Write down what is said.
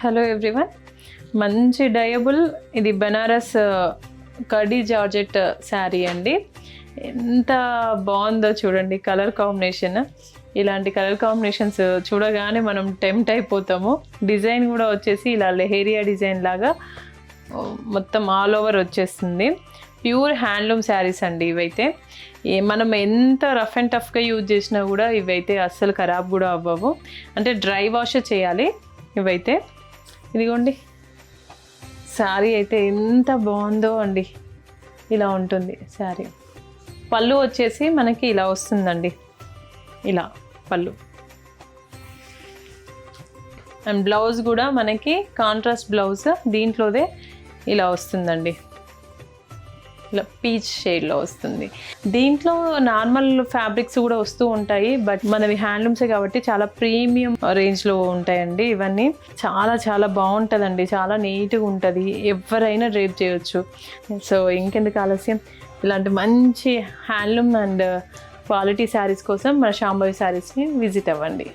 Hello everyone, మంచి డయబుల్ ఇది Banaras curdy georgette sari అండి. ఎంత బాగుందో చూడండి కలర్ కాంబినేషన్. ఇలాంటి కలర్ కాంబినేషన్స్ చూడగానే మనం టెంప్ట్ అయిపోతాము. డిజైన్ కూడా వచ్చేసి ఇలా లెహేరియా డిజైన్ లాగా మొత్తం ఆల్ ఓవర్ వచ్చేస్తుంది. ప్యూర్ హ్యాండ్లూమ్ శారీస్ అండి ఇవైతే. మనం ఎంత రఫ్ అండ్ టఫ్గా యూజ్ చేసినా కూడా ఇవైతే అస్సలు ఖరాబ్ కూడా అవ్వవు. అంటే డ్రై వాష్ చేయాలి ఇవైతే. ఇదిగోండి శారీ అయితే ఎంత బాగుందో అండి. ఇలా ఉంటుంది శారీ. పళ్ళు వచ్చేసి మనకి ఇలా వస్తుందండి, ఇలా పళ్ళు. అండ్ బ్లౌజ్ కూడా మనకి కాంట్రాస్ట్ బ్లౌజ్ దీంట్లోదే ఇలా వస్తుందండి. ఇలా పీచ్ షేడ్లో వస్తుంది. దీంట్లో నార్మల్ ఫ్యాబ్రిక్స్ కూడా వస్తూ ఉంటాయి, బట్ మనవి హ్యాండ్లూమ్సే కాబట్టి చాలా ప్రీమియం రేంజ్లో ఉంటాయండి ఇవన్నీ. చాలా చాలా బాగుంటుందండి, చాలా నీట్గా ఉంటుంది, ఎవరైనా డ్రేప్ చేయొచ్చు. సో ఇంకెందుకు ఆలస్యం, ఇలాంటి మంచి హ్యాండ్లూమ్ అండ్ క్వాలిటీ శారీస్ కోసం మన శాంభవి శారీస్ని విజిట్ అవ్వండి.